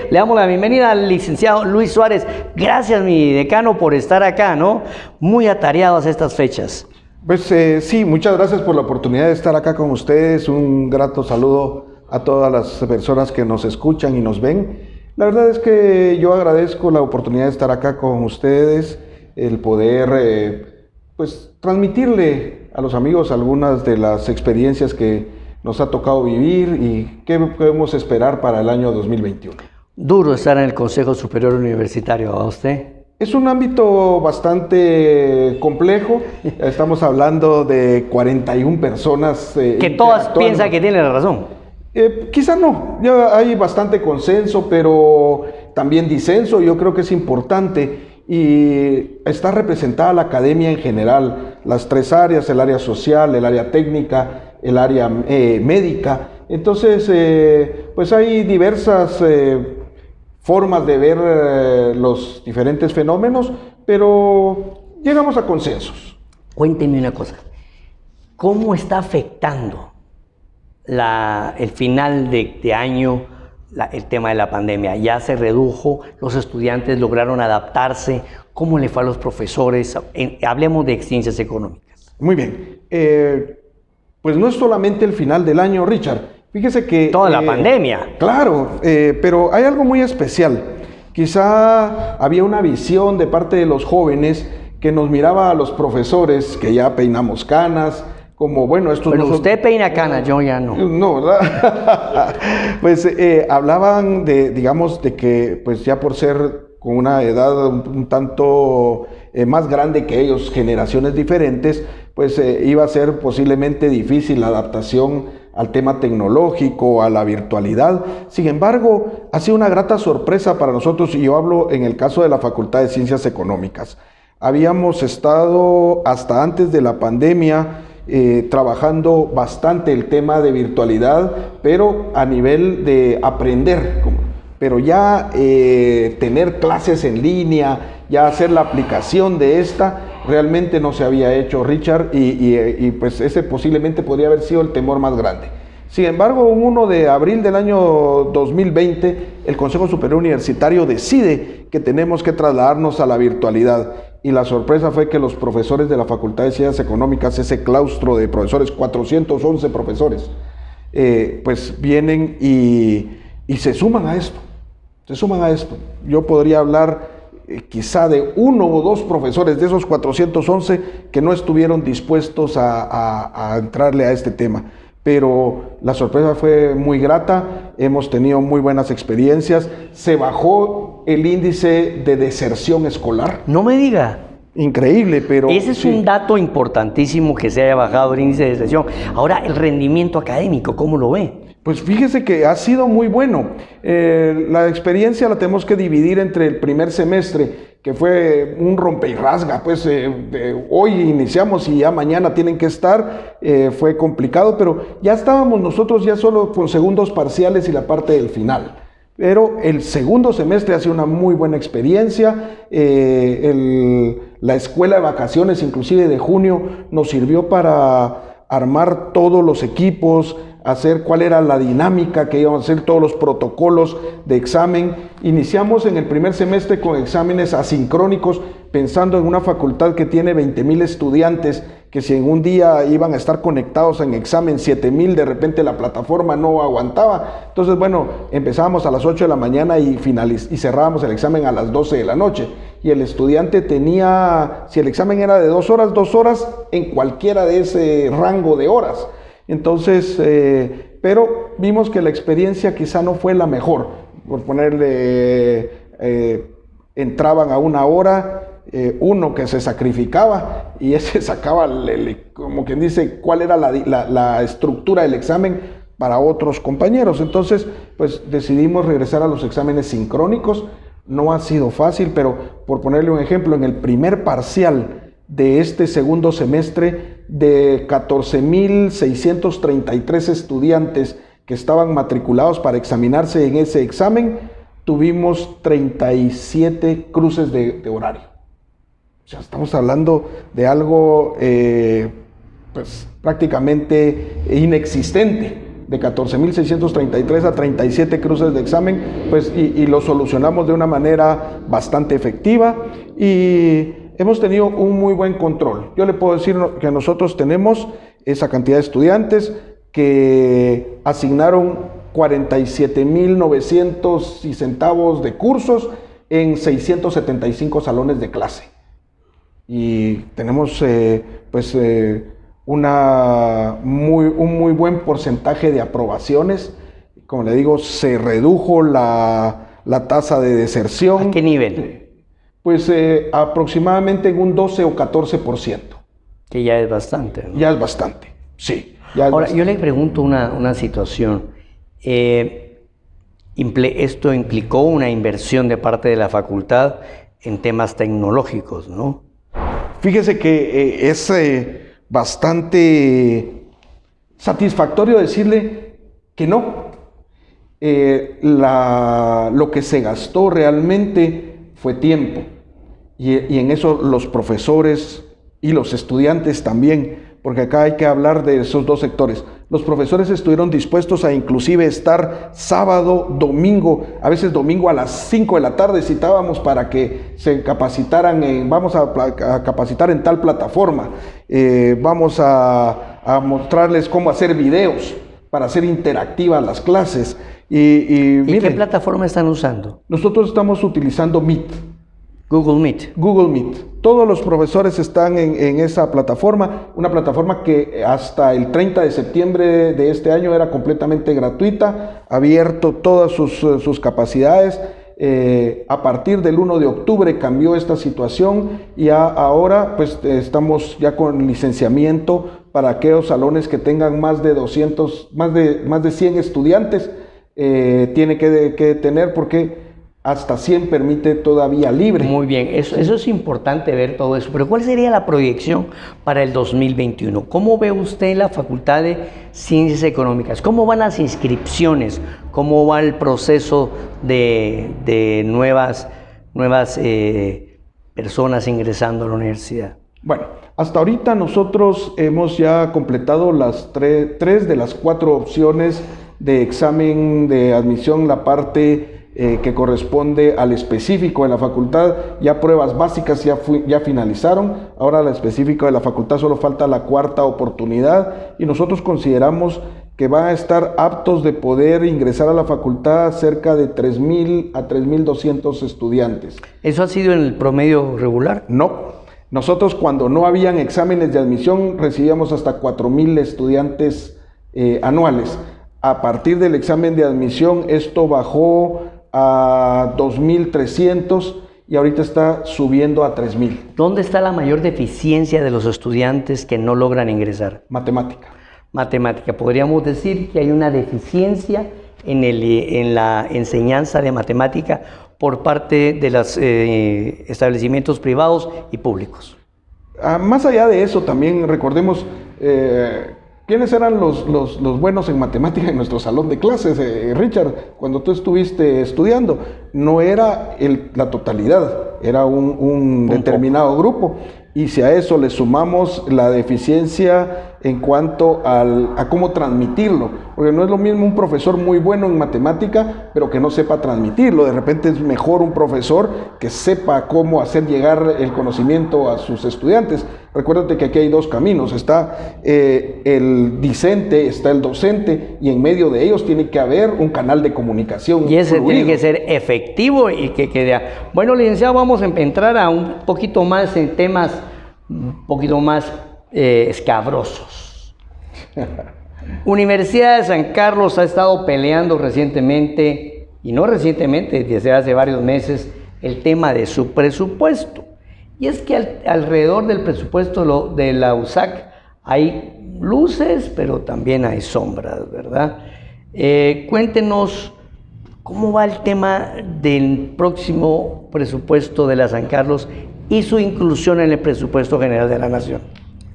Le damos la bienvenida al licenciado Luis Suárez. Gracias, mi decano, por estar acá, ¿no? Muy atareados estas fechas. Pues sí, muchas gracias por la oportunidad de estar acá con ustedes. Un grato saludo a todas las personas que nos escuchan y nos ven. La verdad es que yo agradezco la oportunidad de estar acá con ustedes, el poder pues transmitirle a los amigos algunas de las experiencias que nos ha tocado vivir y qué podemos esperar para el año 2021. Duro estar en el Consejo Superior Universitario, ¿a usted? Es un ámbito bastante complejo. Estamos hablando de 41 personas. Que todas piensan que tienen la razón. Quizá no, ya hay bastante consenso, pero también disenso. Yo creo que es importante y está representada la academia en general, las tres áreas, el área social, el área técnica, el área médica. Entonces, pues hay diversas formas de ver los diferentes fenómenos, pero llegamos a consensos. Cuénteme una cosa, ¿cómo está afectando el final de año el tema de la pandemia? ¿Ya se redujo? ¿Los estudiantes lograron adaptarse? ¿Cómo le fue a los profesores? Hablemos de ciencias económicas. Muy bien, pues no es solamente el final del año, Richard. Fíjese que... Toda la pandemia. Claro, pero hay algo muy especial. Quizá había una visión de parte de los jóvenes que nos miraba a los profesores, que ya peinamos canas, como, bueno, estos Bueno, no son... usted peina canas, yo ya no. No, ¿verdad? Pues hablaban de, digamos, de que pues ya por ser con una edad un tanto más grande que ellos, generaciones diferentes, pues iba a ser posiblemente difícil la adaptación al tema tecnológico, a la virtualidad. Sin embargo, ha sido una grata sorpresa para nosotros, y yo hablo en el caso de la Facultad de Ciencias Económicas. Habíamos estado hasta antes de la pandemia trabajando bastante el tema de virtualidad, pero a nivel de aprender, pero ya tener clases en línea, ya hacer la aplicación de esta, realmente no se había hecho, Richard, y pues ese posiblemente podría haber sido el temor más grande. Sin embargo, un 1 de abril del año 2020, el Consejo Superior Universitario decide que tenemos que trasladarnos a la virtualidad. Y la sorpresa fue que los profesores de la Facultad de Ciencias Económicas, ese claustro de profesores, 411 profesores, pues vienen y se suman a esto. Se suman a esto. Yo podría hablar quizá de 1 o 2 profesores de esos 411 que no estuvieron dispuestos a entrarle a este tema. Pero la sorpresa fue muy grata, hemos tenido muy buenas experiencias, se bajó el índice de deserción escolar. No me diga. Increíble, pero... Ese es un dato importantísimo, que se haya bajado el índice de deserción. Ahora, el rendimiento académico, ¿cómo lo ve? Pues fíjese que ha sido muy bueno. La experiencia la tenemos que dividir entre el primer semestre, que fue un rompe y rasga, pues hoy iniciamos y ya mañana tienen que estar, fue complicado, pero ya estábamos nosotros ya solo con segundos parciales y la parte del final. Pero el segundo semestre ha sido una muy buena experiencia. La escuela de vacaciones, inclusive de junio, nos sirvió para armar todos los equipos, hacer cuál era la dinámica que íbamos a hacer, todos los protocolos de examen. Iniciamos en el primer semestre con exámenes asincrónicos, pensando en una facultad que tiene 20,000 estudiantes, que si en un día iban a estar conectados en examen 7,000, de repente la plataforma no aguantaba. Entonces, bueno, empezábamos a las 8 de la mañana y cerrábamos el examen a las 12 de la noche. Y el estudiante tenía, si el examen era de 2 horas en cualquiera de ese rango de horas. Entonces, pero vimos que la experiencia quizá no fue la mejor. Por ponerle, entraban a 1 hora, uno que se sacrificaba y ese sacaba, como quien dice, cuál era la estructura del examen para otros compañeros. Entonces, pues decidimos regresar a los exámenes sincrónicos. No ha sido fácil, pero por ponerle un ejemplo, en el primer parcial de este segundo semestre, de 14,633 estudiantes que estaban matriculados para examinarse en ese examen, tuvimos 37 cruces de horario. O sea, estamos hablando de algo pues prácticamente inexistente. de 14.633 a 37 cruces de examen, pues, y lo solucionamos de una manera bastante efectiva y hemos tenido un muy buen control. Yo le puedo decir que nosotros tenemos esa cantidad de estudiantes que asignaron 47.900 y centavos de cursos en 675 salones de clase. Y tenemos un muy buen porcentaje de aprobaciones. Como le digo, se redujo la tasa de deserción. ¿A qué nivel? Pues aproximadamente en un 12 o 14%. Que ya es bastante, ¿no? Ya es bastante, sí. Ahora, yo le pregunto una situación. Esto implicó una inversión de parte de la facultad en temas tecnológicos, ¿no? Fíjese que es bastante satisfactorio decirle que no. Lo que se gastó realmente fue tiempo. Y en eso los profesores y los estudiantes también, porque acá hay que hablar de esos dos sectores. Los profesores estuvieron dispuestos a inclusive estar sábado, domingo, a veces domingo a las 5 de la tarde citábamos para que se capacitaran vamos a capacitar en tal plataforma, vamos a mostrarles cómo hacer videos para hacer interactivas las clases. ¿Y miren, qué plataforma están usando? Nosotros estamos utilizando Meet. Google Meet. Google Meet. Todos los profesores están en esa plataforma, una plataforma que hasta el 30 de septiembre de este año era completamente gratuita, abierto todas sus capacidades. A partir del 1 de octubre cambió esta situación y ahora pues estamos ya con licenciamiento para aquellos salones que tengan más de 200, más de 100 estudiantes, tiene que tener porque hasta 100 permite todavía libre. Muy bien, eso es importante ver todo eso. Pero ¿cuál sería la proyección para el 2021? ¿Cómo ve usted la Facultad de Ciencias Económicas? ¿Cómo van las inscripciones? ¿Cómo va el proceso de nuevas personas ingresando a la universidad? Bueno, hasta ahorita nosotros hemos ya completado las tres de las 4 opciones de examen de admisión, la parte que corresponde al específico de la facultad. Ya pruebas básicas ya finalizaron, ahora la específica de la facultad solo falta la 4ª oportunidad y nosotros consideramos que van a estar aptos de poder ingresar a la facultad cerca de 3.000 a 3.200 estudiantes. ¿Eso ha sido en el promedio regular? No, nosotros cuando no habían exámenes de admisión recibíamos hasta 4.000 estudiantes anuales. A partir del examen de admisión esto bajó a 2.300 y ahorita está subiendo a 3.000. ¿Dónde está la mayor deficiencia de los estudiantes que no logran ingresar? Matemática. Matemática. Podríamos decir que hay una deficiencia en la enseñanza de matemática por parte de los establecimientos privados y públicos. Más allá de eso, también recordemos ¿quiénes eran los buenos en matemática en nuestro salón de clases, Richard? Cuando tú estuviste estudiando, no era la totalidad, era un determinado grupo. Y si a eso le sumamos la deficiencia en cuanto a cómo transmitirlo, porque no es lo mismo un profesor muy bueno en matemática, pero que no sepa transmitirlo. De repente es mejor un profesor que sepa cómo hacer llegar el conocimiento a sus estudiantes. Recuérdate que aquí hay 2 caminos, está el discente, está el docente, y en medio de ellos tiene que haber un canal de comunicación. Y ese tiene que ser efectivo y que quede. Bueno, licenciado, vamos a entrar a un poquito más en temas un poquito más escabrosos. Universidad de San Carlos ha estado peleando recientemente, y no recientemente, desde hace varios meses, el tema de su presupuesto. Y es que alrededor del presupuesto de la USAC hay luces, pero también hay sombras, ¿verdad? Cuéntenos cómo va el tema del próximo presupuesto de la San Carlos y su inclusión en el presupuesto general de la Nación.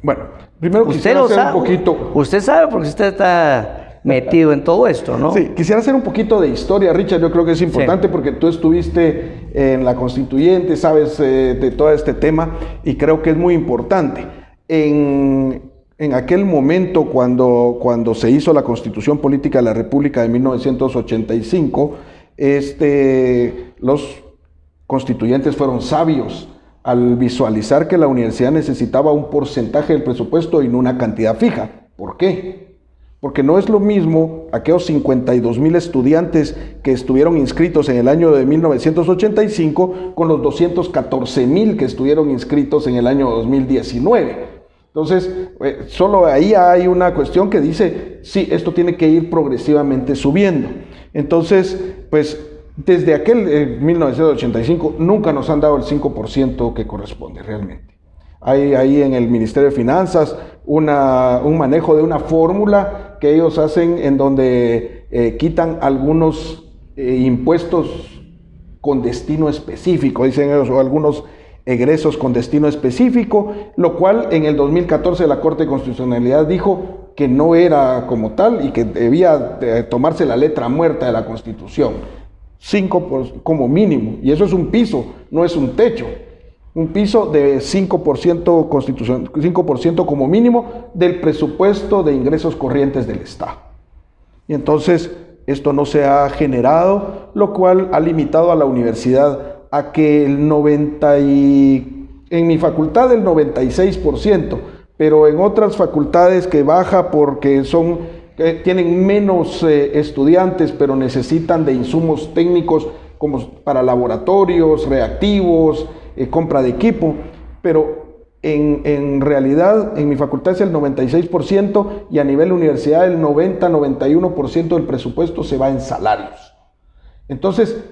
Bueno, primero quisiera hacer un poquito... Usted sabe porque usted está metido en todo esto, ¿no? Sí, quisiera hacer un poquito de historia, Richard. Yo creo que es importante porque tú estuviste en la Constituyente, sabes de todo este tema y creo que es muy importante. En en aquel momento cuando se hizo la Constitución Política de la República de 1985, los constituyentes fueron sabios al visualizar que la universidad necesitaba un porcentaje del presupuesto y no una cantidad fija. ¿Por qué? Porque no es lo mismo aquellos 52,000 estudiantes que estuvieron inscritos en el año de 1985 con los 214,000 que estuvieron inscritos en el año 2019. Entonces, solo ahí hay una cuestión que dice, sí, esto tiene que ir progresivamente subiendo. Entonces, pues, desde aquel 1985 nunca nos han dado el 5% que corresponde realmente. Hay ahí en el Ministerio de Finanzas un manejo de una fórmula que ellos hacen en donde quitan algunos impuestos con destino específico, dicen ellos, o algunos egresos con destino específico, lo cual en el 2014 la Corte de Constitucionalidad dijo que no era como tal y que debía tomarse la letra muerta de la Constitución, 5% como mínimo, y eso es un piso, no es un techo, un piso de 5% como mínimo del presupuesto de ingresos corrientes del Estado. Y entonces esto no se ha generado, lo cual ha limitado a la universidad a que en mi facultad el 96%, pero en otras facultades que baja porque tienen menos estudiantes, pero necesitan de insumos técnicos como para laboratorios, reactivos, compra de equipo, pero en realidad en mi facultad es el 96% y a nivel universidad el 90-91% del presupuesto se va en salarios. Entonces,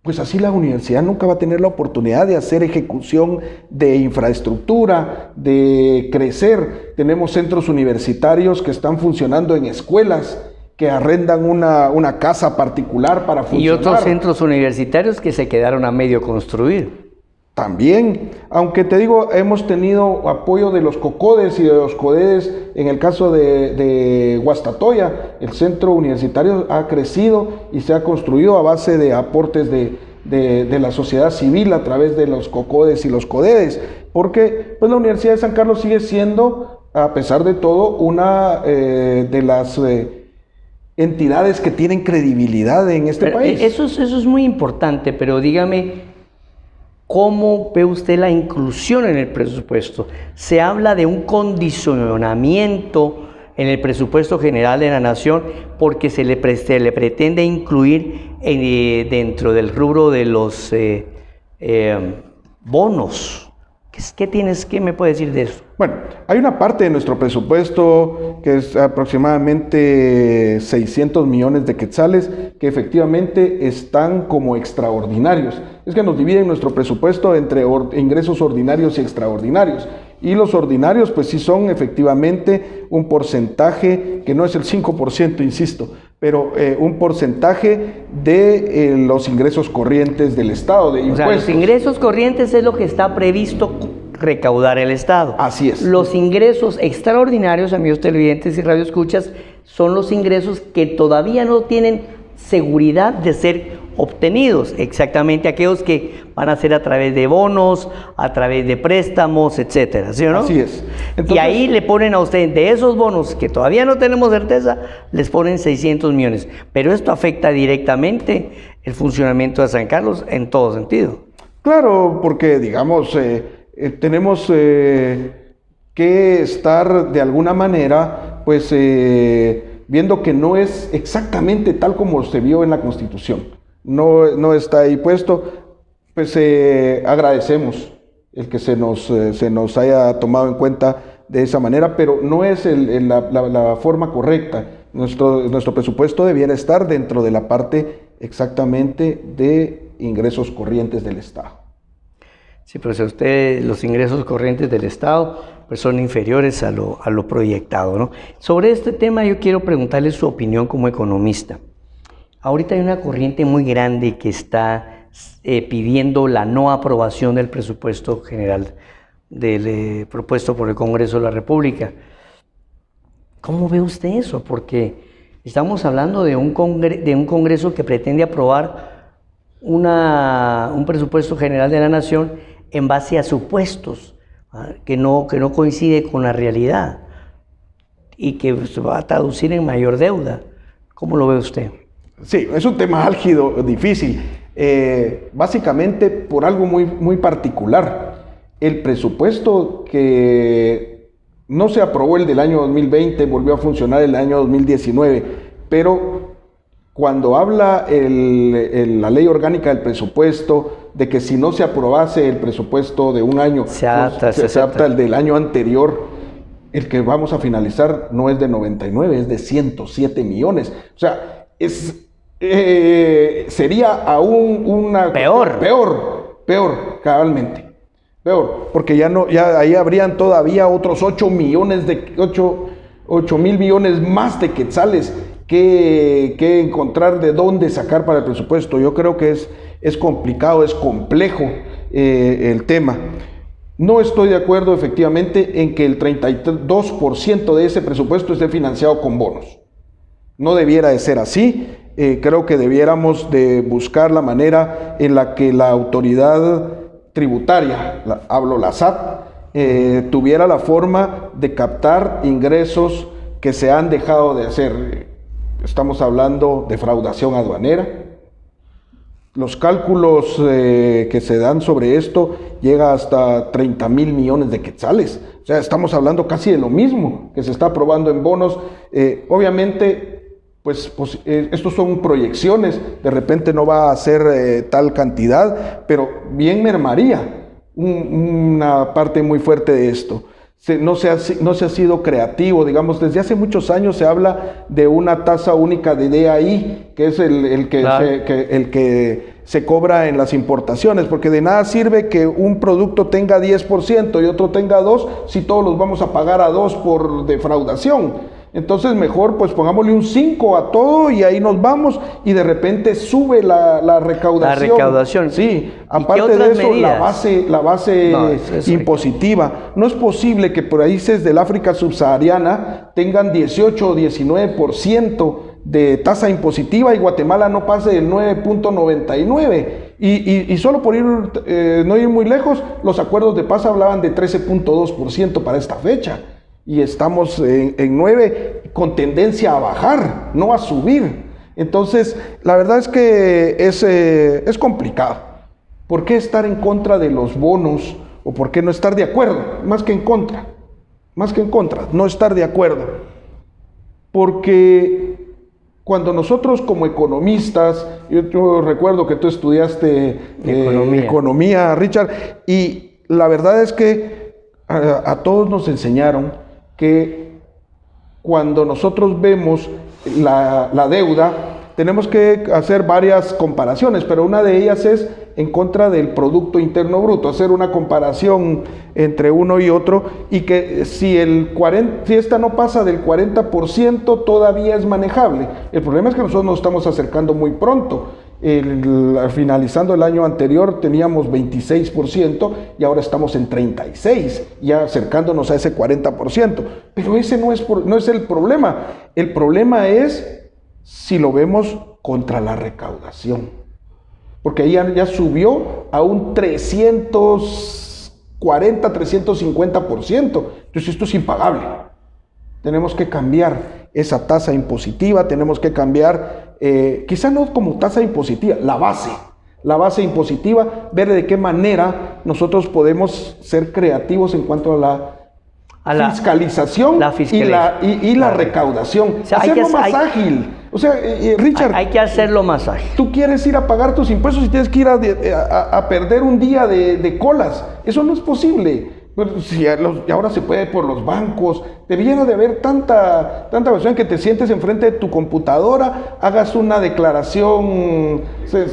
pues así la universidad nunca va a tener la oportunidad de hacer ejecución de infraestructura, de crecer. Tenemos centros universitarios que están funcionando en escuelas, que arrendan una casa particular para funcionar. Y otros centros universitarios que se quedaron a medio construir. También, aunque te digo, hemos tenido apoyo de los COCODES y de los CODEDES. En el caso de Guastatoya, el centro universitario ha crecido y se ha construido a base de aportes de la sociedad civil a través de los COCODES y los CODEDES, porque pues, la Universidad de San Carlos sigue siendo, a pesar de todo, una de las entidades que tienen credibilidad en este país. Eso es muy importante, pero dígame, ¿cómo ve usted la inclusión en el presupuesto? Se habla de un condicionamiento en el presupuesto general de la Nación porque se le pretende incluir dentro del rubro de los bonos. ¿Qué me puede decir de eso? Bueno, hay una parte de nuestro presupuesto que es aproximadamente 600 millones de quetzales que efectivamente están como extraordinarios. Es que nos dividen nuestro presupuesto entre ingresos ordinarios y extraordinarios. Y los ordinarios pues sí son efectivamente un porcentaje que no es el 5%, insisto, pero un porcentaje de los ingresos corrientes del Estado, de impuestos. O sea, los ingresos corrientes es lo que está previsto recaudar el Estado. Así es. Los ingresos extraordinarios, amigos televidentes y radioescuchas, son los ingresos que todavía no tienen seguridad de ser obtenidos, exactamente aquellos que van a ser a través de bonos, a través de préstamos, etcétera, ¿sí o no? Así es. Entonces, y ahí le ponen a usted, de esos bonos que todavía no tenemos certeza, les ponen 600 millones. Pero esto afecta directamente el funcionamiento de San Carlos en todo sentido. Claro, porque digamos, tenemos que estar de alguna manera, pues, viendo que no es exactamente tal como se vio en la Constitución. No está ahí puesto, pues agradecemos el que se nos haya tomado en cuenta de esa manera, pero no es la forma correcta. Nuestro presupuesto debiera estar dentro de la parte exactamente de ingresos corrientes del Estado. Sí, pero si usted los ingresos corrientes del Estado pues son inferiores a lo proyectado, ¿no? Sobre este tema yo quiero preguntarle su opinión como economista. Ahorita hay una corriente muy grande que está pidiendo la no aprobación del presupuesto general propuesto por el Congreso de la República. ¿Cómo ve usted eso? Porque estamos hablando de un Congreso que pretende aprobar un presupuesto general de la Nación en base a supuestos que no coincide con la realidad. y que se va a traducir en mayor deuda. ¿Cómo lo ve usted? Sí, es un tema álgido, difícil. Básicamente por algo muy particular. El presupuesto que no se aprobó, el del año 2020, volvió a funcionar el año 2019, pero cuando habla la ley orgánica del presupuesto, de que si no se aprobase el presupuesto de un año, se adapta el del año anterior, el que vamos a finalizar no es de 99, es de 107 millones. O sea, sería aún peor, cabalmente. Peor, porque ya ahí habrían todavía otros 8 mil millones más de quetzales que encontrar de dónde sacar para el presupuesto. Yo creo que es complicado, es complejo el tema. No estoy de acuerdo efectivamente en que el 32% de ese presupuesto esté financiado con bonos. No debiera de ser así. Creo que debiéramos de buscar la manera en la que la autoridad tributaria, hablo la SAT, tuviera la forma de captar ingresos que se han dejado de hacer. Estamos hablando de defraudación aduanera. Los cálculos que se dan sobre esto llega hasta 30 mil millones de quetzales. O sea, estamos hablando casi de lo mismo que se está aprobando en bonos. Obviamente, estos son proyecciones, de repente no va a ser tal cantidad, pero bien mermaría una parte muy fuerte de esto. No se ha sido creativo, digamos, desde hace muchos años se habla de una tasa única de DAI, que es el que se cobra en las importaciones, porque de nada sirve que un producto tenga 10% y otro tenga 2%, si todos los vamos a pagar a 2 por defraudación. Entonces mejor pues pongámosle un 5 a todo y ahí nos vamos, y de repente sube la recaudación. La recaudación. Sí, aparte de eso, la base impositiva. No es posible que países del África subsahariana tengan 18 o 19% de tasa impositiva y Guatemala no pase del 9.99%. Y solo por no ir muy lejos, los acuerdos de paz hablaban de 13.2% para esta fecha. Y estamos en 9 con tendencia a bajar, no a subir. Entonces, la verdad es que es complicado. ¿Por qué estar en contra de los bonos? ¿O por qué no estar de acuerdo? Más que en contra, no estar de acuerdo. Porque cuando nosotros como economistas, yo recuerdo que tú estudiaste economía, Richard, y la verdad es que a todos nos enseñaron que cuando nosotros vemos la deuda, tenemos que hacer varias comparaciones, pero una de ellas es en contra del Producto Interno Bruto, hacer una comparación entre uno y otro, y que si esta no pasa del 40%, todavía es manejable. El problema es que nosotros nos estamos acercando muy pronto. Finalizando el año anterior teníamos 26% y ahora estamos en 36%, ya acercándonos a ese 40%. Pero ese no es el problema. El problema es si lo vemos contra la recaudación, porque ahí ya subió a un 340, 350%. Entonces esto es impagable. Tenemos que cambiar esa tasa impositiva, tenemos que cambiar, quizá no como tasa impositiva, la base impositiva, ver de qué manera nosotros podemos ser creativos en cuanto a la fiscalización y la recaudación. O sea, hacerlo más ágil. O sea, Richard, hay que hacerlo más ágil. Tú quieres ir a pagar tus impuestos y tienes que ir a perder un día de colas. Eso no es posible. Pero si ahora se puede por los bancos, debiera de haber tanta versión que te sientes enfrente de tu computadora, hagas una declaración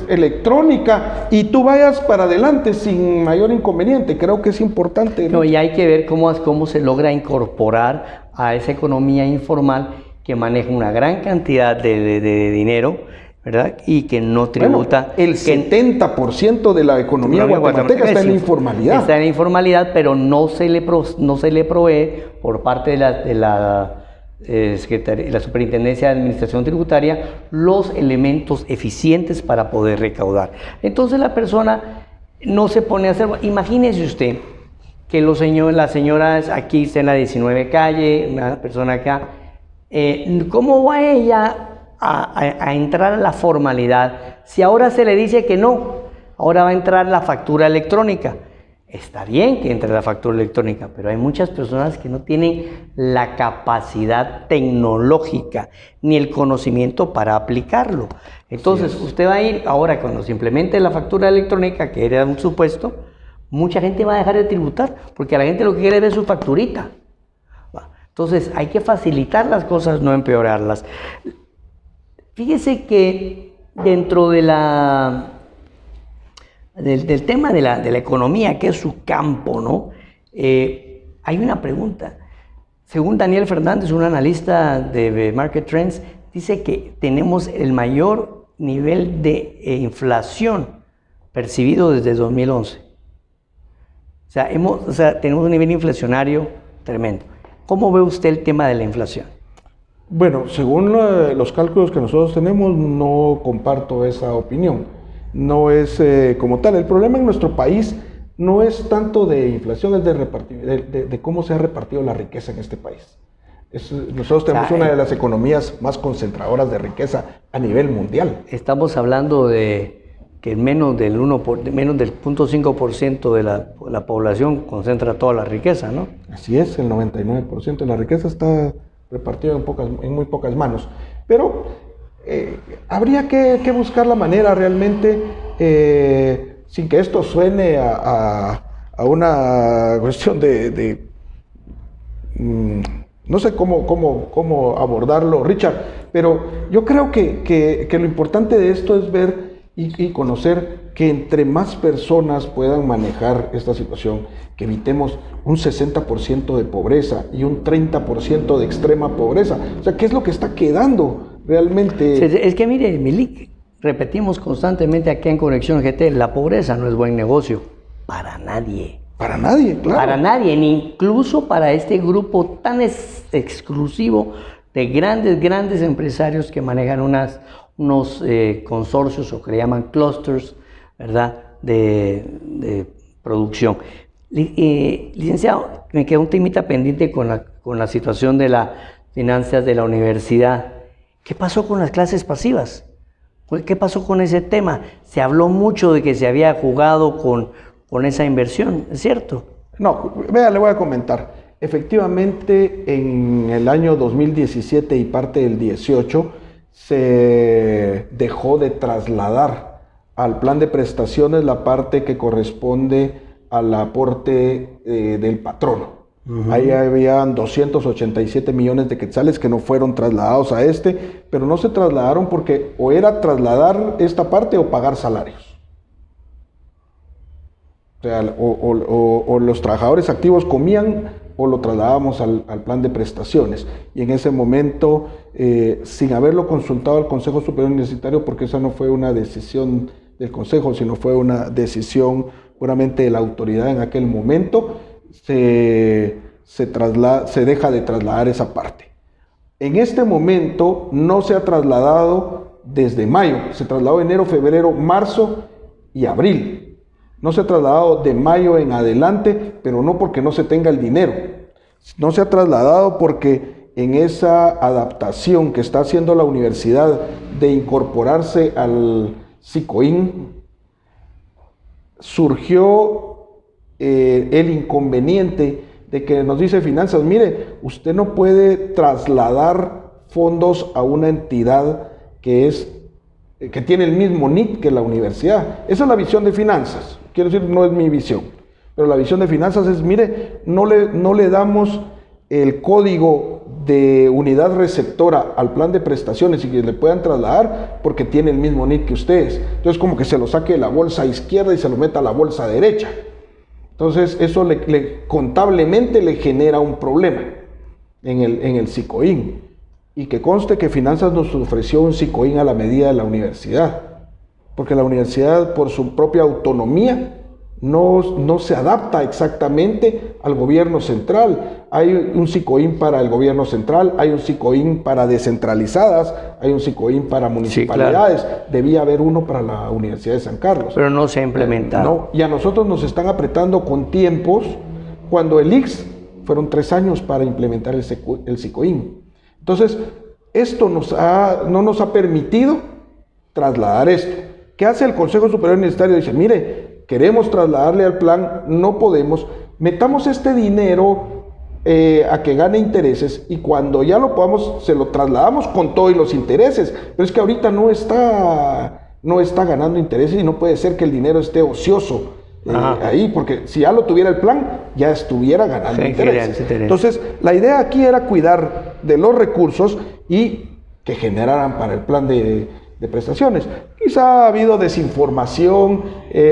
electrónica y tú vayas para adelante sin mayor inconveniente. Creo que es importante. No, y hay que ver cómo se logra incorporar a esa economía informal que maneja una gran cantidad de dinero, ¿verdad? Y que no tributa. Bueno, el 70% de la economía guatemalteca está en la informalidad. Está en la informalidad, pero no se le provee por parte de la Superintendencia de Administración Tributaria los elementos eficientes para poder recaudar. Entonces la persona no se pone a hacer. Imagínese usted que la señora aquí está en la 19 calle, una persona acá, ¿cómo va ella a entrar a la formalidad si ahora se le dice que no? Ahora va a entrar la factura electrónica. Está bien que entre la factura electrónica, pero hay muchas personas que no tienen la capacidad tecnológica ni el conocimiento para aplicarlo. Entonces, usted va a ir ahora cuando se implemente la factura electrónica, que era un supuesto, mucha gente va a dejar de tributar, porque a la gente lo que quiere es ver su facturita. Entonces, hay que facilitar las cosas, no empeorarlas. Fíjese que dentro de del tema de la economía, que es su campo, ¿no? Hay una pregunta. Según Daniel Fernández, un analista de Market Trends, dice que tenemos el mayor nivel de inflación percibido desde 2011. O sea, tenemos un nivel inflacionario tremendo. ¿Cómo ve usted el tema de la inflación? Bueno, según los cálculos que nosotros tenemos, no comparto esa opinión. No es como tal. El problema en nuestro país no es tanto de inflación, es de cómo se ha repartido la riqueza en este país. Nosotros tenemos una de las economías más concentradoras de riqueza a nivel mundial. Estamos hablando de que menos del 0.5% de la población concentra toda la riqueza, ¿no? Así es, el 99% de la riqueza está repartida en muy pocas manos. Pero habría que buscar la manera realmente, sin que esto suene a una cuestión no sé cómo abordarlo, Richard, pero yo creo que lo importante de esto es ver y conocer que entre más personas puedan manejar esta situación, que evitemos un 60% de pobreza y un 30% de extrema pobreza. O sea, ¿qué es lo que está quedando realmente? Es que mire, Milik, repetimos constantemente aquí en Conexión GT, la pobreza no es buen negocio para nadie. Para nadie, claro. Para nadie, ni incluso para este grupo tan exclusivo de grandes empresarios que manejan unos consorcios o que le llaman clusters, ¿verdad?, de producción. Licenciado, me queda un temita pendiente con la situación de las finanzas de la universidad. ¿Qué pasó con las clases pasivas? ¿Qué pasó con ese tema? Se habló mucho de que se había jugado con esa inversión, ¿es cierto? No, vea, le voy a comentar. Efectivamente, en el año 2017 y parte del 18 se dejó de trasladar al plan de prestaciones la parte que corresponde al aporte del patrono. Ahí habían 287 millones de quetzales que no fueron trasladados a pero no se trasladaron porque o era trasladar esta parte o pagar salarios. O sea, o los trabajadores activos comían o lo trasladábamos al plan de prestaciones. Y en ese momento, sin haberlo consultado al Consejo Superior Universitario, porque esa no fue una decisión del Consejo, sino fue una decisión puramente de la autoridad en aquel momento, se deja de trasladar esa parte. En este momento no se ha trasladado desde mayo, se trasladó enero, febrero, marzo y abril. No se ha trasladado de mayo en adelante, pero no porque no se tenga el dinero. No se ha trasladado porque en esa adaptación que está haciendo la universidad de incorporarse al SICOIN, surgió el inconveniente de que nos dice Finanzas, mire, usted no puede trasladar fondos a una entidad que tiene el mismo NIT que la universidad. Esa es la visión de Finanzas. Quiero decir, no es mi visión, pero la visión de Finanzas es, mire, no le damos el código de unidad receptora al plan de prestaciones y que le puedan trasladar porque tiene el mismo NIT que ustedes. Entonces, como que se lo saque de la bolsa izquierda y se lo meta a la bolsa derecha. Entonces, eso contablemente le genera un problema en el SICOIN. Y que conste que Finanzas nos ofreció un SICOIN a la medida de la universidad. Porque la universidad, por su propia autonomía, no se adapta exactamente al gobierno central. Hay un SICOIN para el gobierno central, hay un SICOIN para descentralizadas, hay un SICOIN para municipalidades. Sí, claro. Debía haber uno para la Universidad de San Carlos. Pero no se ha implementado. No, y a nosotros nos están apretando con tiempos cuando el ICS fueron 3 años para implementar el SICOIN. Entonces, esto no nos ha permitido trasladar esto. ¿Qué hace el Consejo Superior Universitario? Dice, mire, queremos trasladarle al plan, no podemos, metamos este dinero a que gane intereses y cuando ya lo podamos, se lo trasladamos con todo y los intereses. Pero es que ahorita no está ganando intereses y no puede ser que el dinero esté ocioso ahí, porque si ya lo tuviera el plan, ya estuviera ganando intereses. Entonces, la idea aquí era cuidar de los recursos y que generaran para el plan de prestaciones. Quizá ha habido desinformación,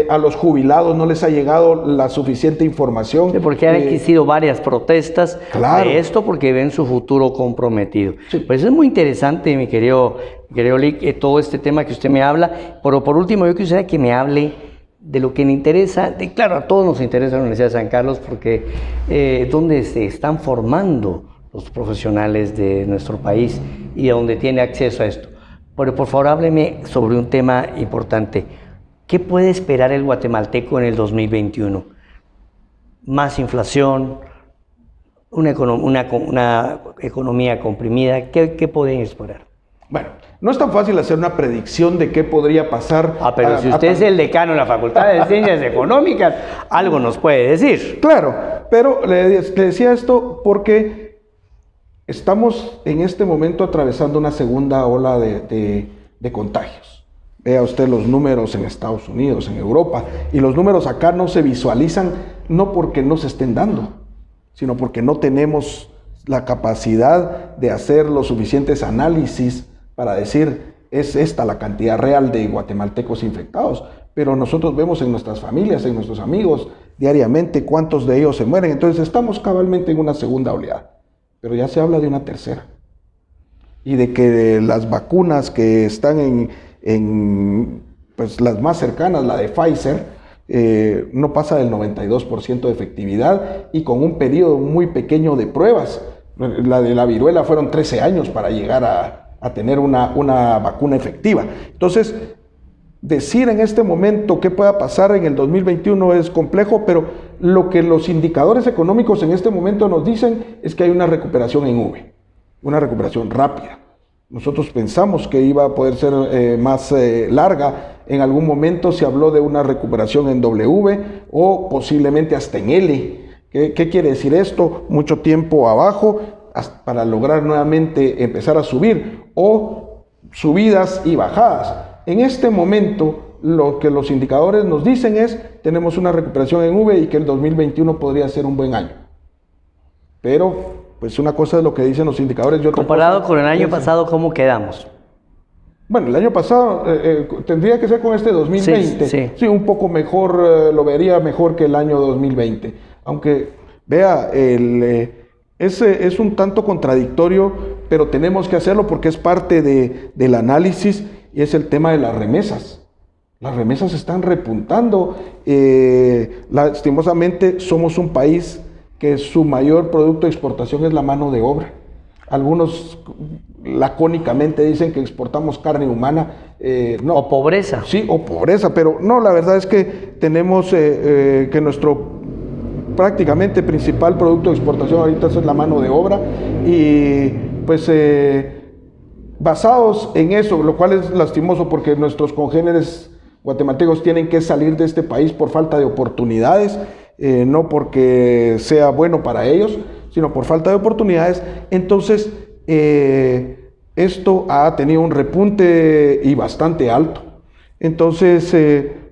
a los jubilados no les ha llegado la suficiente información. Sí, porque han existido varias protestas claro. de esto porque ven su futuro comprometido. Sí. Pues es muy interesante, mi querido Lic, todo este tema que usted me habla, pero por último yo quisiera que me hable de lo que le interesa, claro, a todos nos interesa la Universidad de San Carlos porque es donde se están formando los profesionales de nuestro país y a donde tiene acceso a esto. Pero por favor, hábleme sobre un tema importante. ¿Qué puede esperar el guatemalteco en el 2021? ¿Más inflación? ¿Una economía comprimida? ¿Qué pueden esperar? Bueno, no es tan fácil hacer una predicción de qué podría pasar. Pero si usted es el decano en la Facultad de Ciencias Económicas, algo nos puede decir. Claro, pero le decía esto porque estamos en este momento atravesando una segunda ola de contagios. Vea usted los números en Estados Unidos, en Europa, y los números acá no se visualizan no porque no se estén dando, sino porque no tenemos la capacidad de hacer los suficientes análisis para decir, es esta la cantidad real de guatemaltecos infectados. Pero nosotros vemos en nuestras familias, en nuestros amigos, diariamente cuántos de ellos se mueren. Entonces estamos cabalmente en una segunda oleada. Pero ya se habla de una tercera. Y de que las vacunas que están pues las más cercanas, la de Pfizer, no pasa del 92% de efectividad y con un periodo muy pequeño de pruebas. La de la viruela fueron 13 años para llegar a tener una vacuna efectiva. Entonces, decir en este momento qué pueda pasar en el 2021 es complejo, pero lo que los indicadores económicos en este momento nos dicen es que hay una recuperación en V, una recuperación rápida. Nosotros pensamos que iba a poder ser más larga. En algún momento se habló de una recuperación en W o posiblemente hasta en L. ¿Qué quiere decir esto? Mucho tiempo abajo para lograr nuevamente empezar a subir, o subidas y bajadas. En este momento, lo que los indicadores nos dicen es, tenemos una recuperación en V y que el 2021 podría ser un buen año. Pero, pues una cosa es lo que dicen los indicadores y otra comparado con el año pasado, ¿cómo quedamos? Bueno, el año pasado tendría que ser con este 2020. Sí, un poco mejor, lo vería mejor que el año 2020. Aunque, vea, ese es un tanto contradictorio, pero tenemos que hacerlo porque es parte del análisis. Y es el tema de las remesas. Las remesas están repuntando. Lastimosamente somos un país que su mayor producto de exportación es la mano de obra. Algunos lacónicamente dicen que exportamos carne humana. No. O pobreza. Sí, o pobreza, pero no, la verdad es que tenemos que nuestro prácticamente principal producto de exportación ahorita es la mano de obra y pues basados en eso, lo cual es lastimoso porque nuestros congéneres guatemaltecos tienen que salir de este país por falta de oportunidades, no porque sea bueno para ellos, sino por falta de oportunidades. Entonces, esto ha tenido un repunte y bastante alto. Entonces,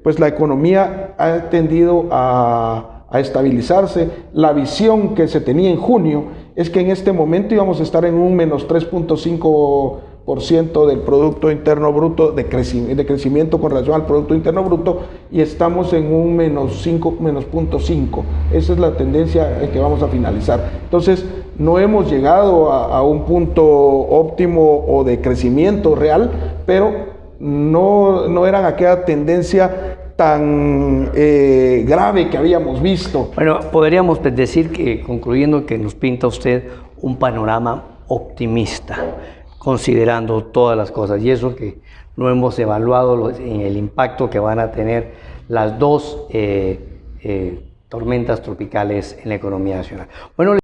pues la economía ha tendido a estabilizarse. La visión que se tenía en junio es que en este momento íbamos a estar en un menos 3.5% del Producto Interno Bruto de crecimiento con relación al Producto Interno Bruto, y estamos en un menos 0.5. Esa es la tendencia que vamos a finalizar. Entonces, no hemos llegado a un punto óptimo o de crecimiento real, pero no era aquella tendencia tan grave que habíamos visto. Bueno, podríamos decir que, concluyendo, que nos pinta usted un panorama optimista, considerando todas las cosas, y eso que no hemos evaluado en el impacto que van a tener las dos tormentas tropicales en la economía nacional. Bueno,